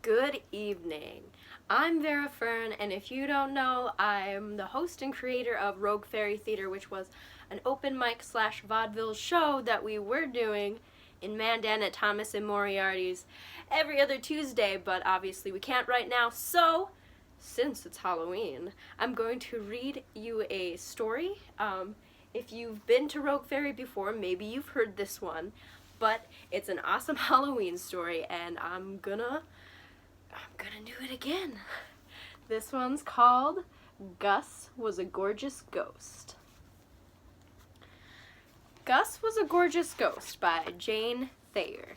Good evening. I'm Vera Fern, and if you don't know, I'm the host and creator of Rogue Faerie Theater, which was an open mic / vaudeville show that we were doing in Mandan at Thomas and Moriarty's every other Tuesday, but obviously we can't right now, so since it's Halloween, I'm going to read you a story. If you've been to Rogue Faerie before, maybe you've heard this one, but it's an awesome Halloween story, and I'm gonna do it again. This one's called Gus Was a Gorgeous Ghost. Gus Was a Gorgeous Ghost by Jane Thayer.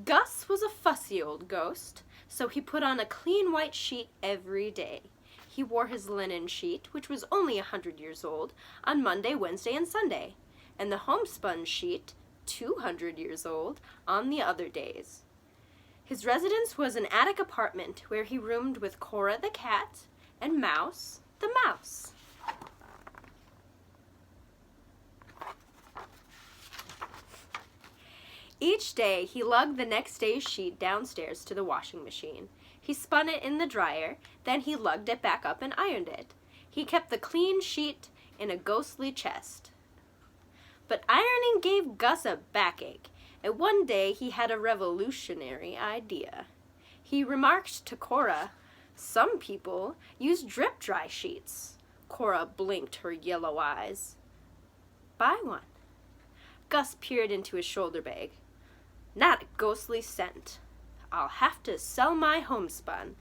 Gus was a fussy old ghost, so he put on a clean white sheet every day. He wore his linen sheet, which was only 100 years old, on Monday, Wednesday, and Sunday, and the homespun sheet, 200 years old, on the other days. His residence was an attic apartment where he roomed with Cora the cat and Mouse the mouse. Each day he lugged the next day's sheet downstairs to the washing machine. He spun it in the dryer, then he lugged it back up and ironed it. He kept the clean sheet in a ghostly chest. But ironing gave Gus a backache, and one day he had a revolutionary idea. He remarked to Cora, "Some people use drip-dry sheets." Cora blinked her yellow eyes. "Buy one." Gus peered into his shoulder bag. "Not a ghostly cent. I'll have to sell my homespun."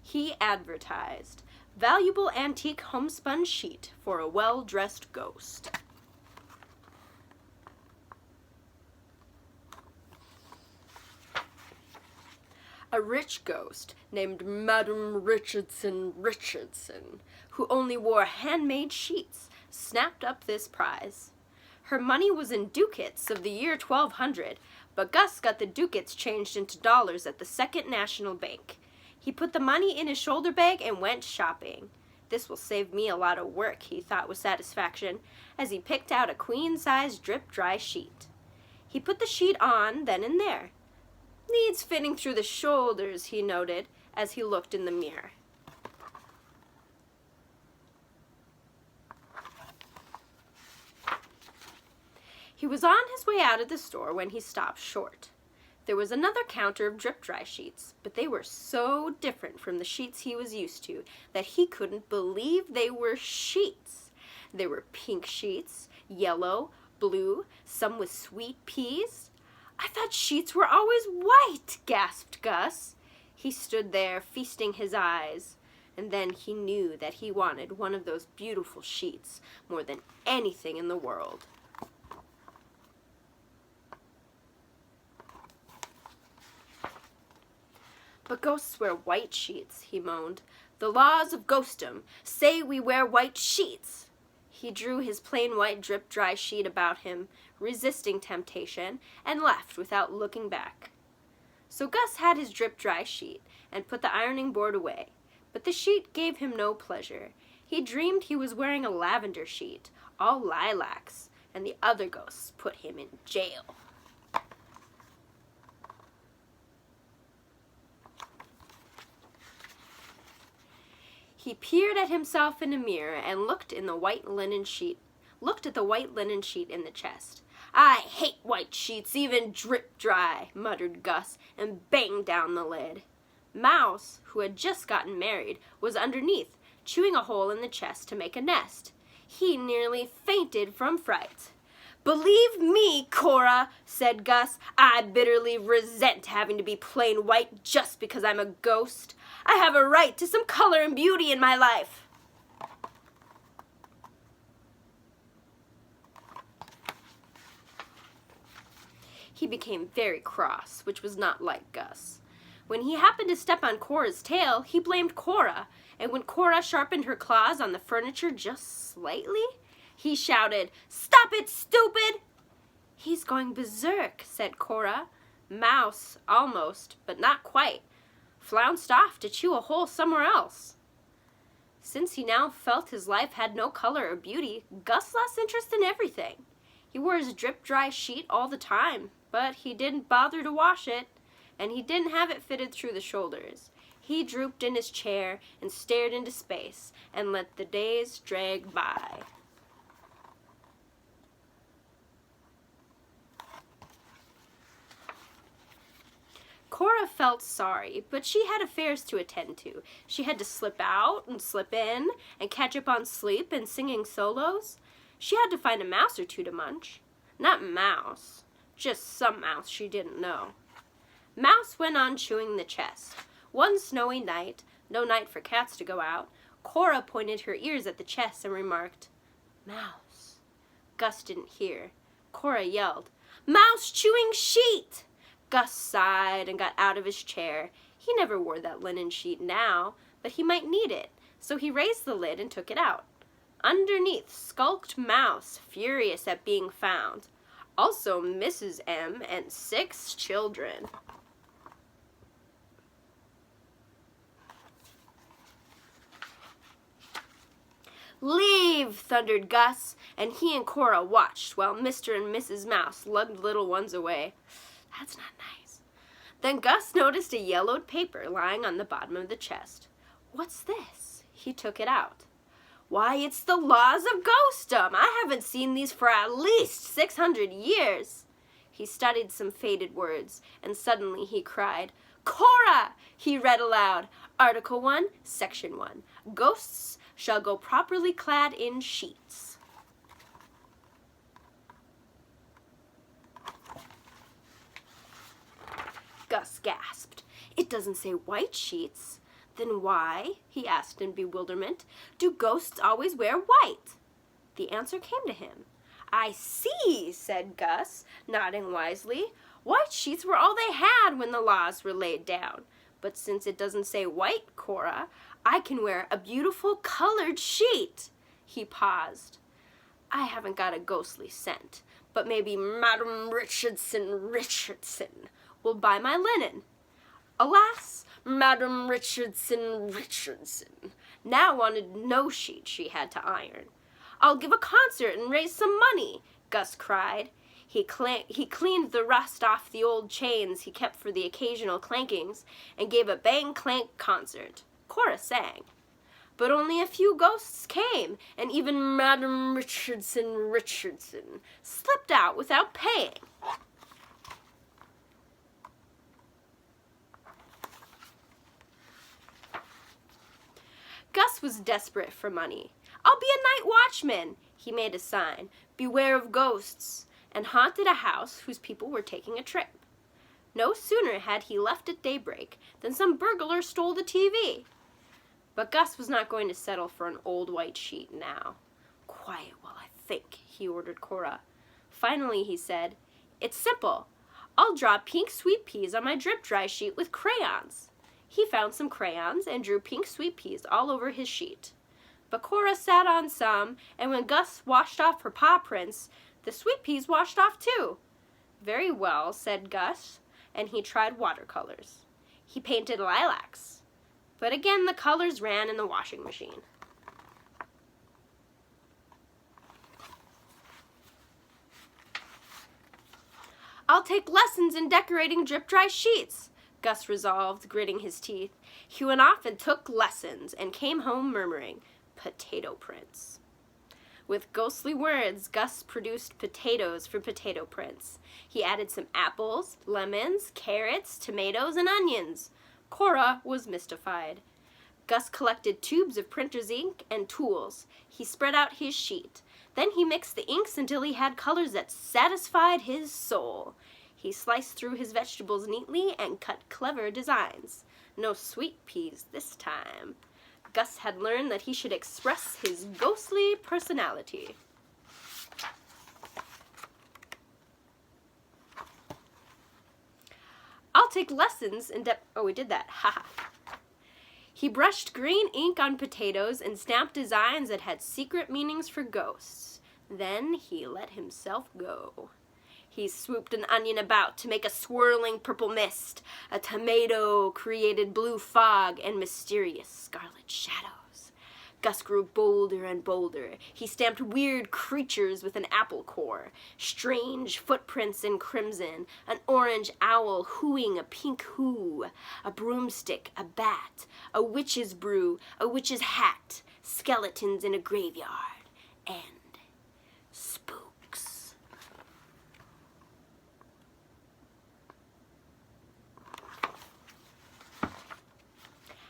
He advertised, "Valuable antique homespun sheet for a well-dressed ghost." A rich ghost named Madame Richardson, who only wore handmade sheets, snapped up this prize. Her money was in ducats of the year 1200, but Gus got the ducats changed into dollars at the Second National Bank. He put the money in his shoulder bag and went shopping. "This will save me a lot of work," he thought with satisfaction, as he picked out a queen-size drip-dry sheet. He put the sheet on then and there. "Needs fitting through the shoulders," he noted as he looked in the mirror. He was on his way out of the store when he stopped short. There was another counter of drip-dry sheets, but they were so different from the sheets he was used to that he couldn't believe they were sheets. There were pink sheets, yellow, blue, some with sweet peas. "I thought sheets were always white," gasped Gus. He stood there, feasting his eyes, and then he knew that he wanted one of those beautiful sheets more than anything in the world. "But ghosts wear white sheets," he moaned. "The laws of ghostdom say we wear white sheets." He drew his plain white drip-dry sheet about him, resisting temptation, and left without looking back. So Gus had his drip-dry sheet and put the ironing board away, but the sheet gave him no pleasure. He dreamed he was wearing a lavender sheet, all lilacs, and the other ghosts put him in jail. He peered at himself in a mirror and looked at the white linen sheet in the chest. "I hate white sheets, even drip-dry," muttered Gus, and banged down the lid. Mouse, who had just gotten married, was underneath, chewing a hole in the chest to make a nest. He nearly fainted from fright. "Believe me, Cora," said Gus, "I bitterly resent having to be plain white just because I'm a ghost. I have a right to some color and beauty in my life." He became very cross, which was not like Gus. When he happened to step on Cora's tail, he blamed Cora, and when Cora sharpened her claws on the furniture just slightly, he shouted, "Stop it, stupid!" "He's going berserk," said Cora. Mouse, almost, but not quite, flounced off to chew a hole somewhere else. Since he now felt his life had no color or beauty, Gus lost interest in everything. He wore his drip-dry sheet all the time, but he didn't bother to wash it. and he didn't have it fitted through the shoulders. He drooped in his chair and stared into space and let the days drag by. Cora felt sorry, but she had affairs to attend to. She had to slip out and slip in and catch up on sleep and singing solos. She had to find a mouse or two to munch. Not Mouse, just some mouse she didn't know. Mouse went on chewing the chest. One snowy night, no night for cats to go out, Cora pointed her ears at the chest and remarked, "Mouse." Gus didn't hear. Cora yelled, "Mouse chewing sheet!" Gus sighed and got out of his chair. He never wore that linen sheet now, but he might need it, so he raised the lid and took it out. Underneath skulked Mouse, furious at being found. Also Mrs. M and 6 children. "Leave!" thundered Gus, and he and Cora watched while Mr. and Mrs. Mouse lugged little ones away. That's not nice. Then Gus noticed a yellowed paper lying on the bottom of the chest. "What's this?" He took it out. "Why, it's the laws of ghostdom. I haven't seen these for at least 600 years. He studied some faded words, and suddenly he cried, "Cora!" He read aloud, Article 1, Section 1. Ghosts shall go properly clad in sheets. Gus gasped. "It doesn't say white sheets." "Then why," he asked in bewilderment, "do ghosts always wear white?" The answer came to him. "I see," said Gus, nodding wisely. "White sheets were all they had when the laws were laid down. But since it doesn't say white, Cora, I can wear a beautiful colored sheet." He paused. "I haven't got a ghostly scent, but maybe Madame Richardson will buy my linen." Alas, Madame Richardson now wanted no sheet she had to iron. "I'll give a concert and raise some money," Gus cried. He cleaned the rust off the old chains he kept for the occasional clankings and gave a bang-clank concert. Cora sang. But only a few ghosts came, and even Madame Richardson slipped out without paying. Gus was desperate for money. "I'll be a night watchman," he made a sign, "beware of ghosts," and haunted a house whose people were taking a trip. No sooner had he left at daybreak than some burglar stole the TV. But Gus was not going to settle for an old white sheet now. "Quiet while I think," he ordered Cora. Finally he said, "It's simple. I'll draw pink sweet peas on my drip dry sheet with crayons." He found some crayons and drew pink sweet peas all over his sheet. But Cora sat on some, and when Gus washed off her paw prints, the sweet peas washed off too. "Very well," said Gus, and he tried watercolors. He painted lilacs, but again the colors ran in the washing machine. "I'll take lessons in decorating drip-dry sheets," Gus resolved, gritting his teeth. He went off and took lessons and came home murmuring, "Potato prints." With ghostly words, Gus produced potatoes for potato prints. He added some apples, lemons, carrots, tomatoes, and onions. Cora was mystified. Gus collected tubes of printer's ink and tools. He spread out his sheet. Then he mixed the inks until he had colors that satisfied his soul. He sliced through his vegetables neatly and cut clever designs. No sweet peas this time. Gus had learned that he should express his ghostly personality. "I'll take lessons in we did that. Haha. He brushed green ink on potatoes and stamped designs that had secret meanings for ghosts. Then he let himself go. He swooped an onion about to make a swirling purple mist. A tomato created blue fog and mysterious scarlet shadows. Gus grew bolder and bolder. He stamped weird creatures with an apple core, strange footprints in crimson, an orange owl hooing a pink hoo, a broomstick, a bat, a witch's brew, a witch's hat, skeletons in a graveyard, and spooks.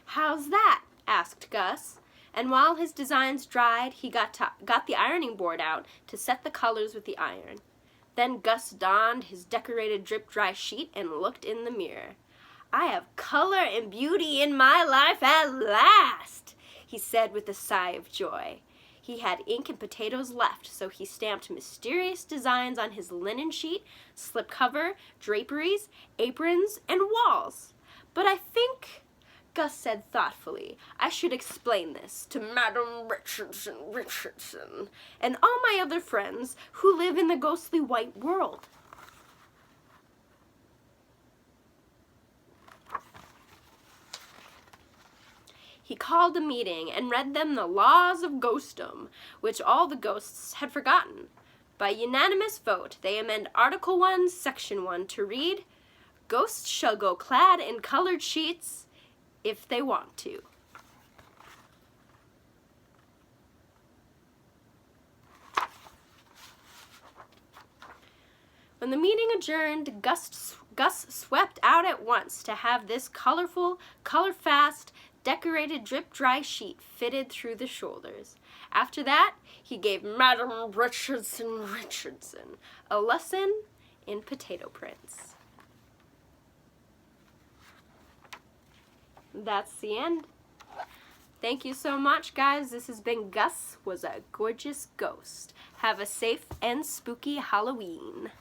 "How's that?" asked Gus, and while his designs dried, he got the ironing board out to set the colors with the iron. Then Gus donned his decorated drip-dry sheet and looked in the mirror. "I have color and beauty in my life at last," he said with a sigh of joy. He had ink and potatoes left, so he stamped mysterious designs on his linen sheet, slipcover, draperies, aprons, and walls. "But I think," Gus said thoughtfully, "I should explain this to Madam Richardson and all my other friends who live in the ghostly white world." He called a meeting and read them the laws of ghostdom, which all the ghosts had forgotten. By unanimous vote, they amend Article 1, Section 1 to read, "Ghosts shall go clad in colored sheets if they want to." When the meeting adjourned, Gus swept out at once to have this colorful, color-fast, decorated drip-dry sheet fitted through the shoulders. After that, he gave Madam Richardson a lesson in potato prints. That's the end. Thank you so much, guys. This has been Gus Was a Gorgeous Ghost. Have a safe and spooky Halloween.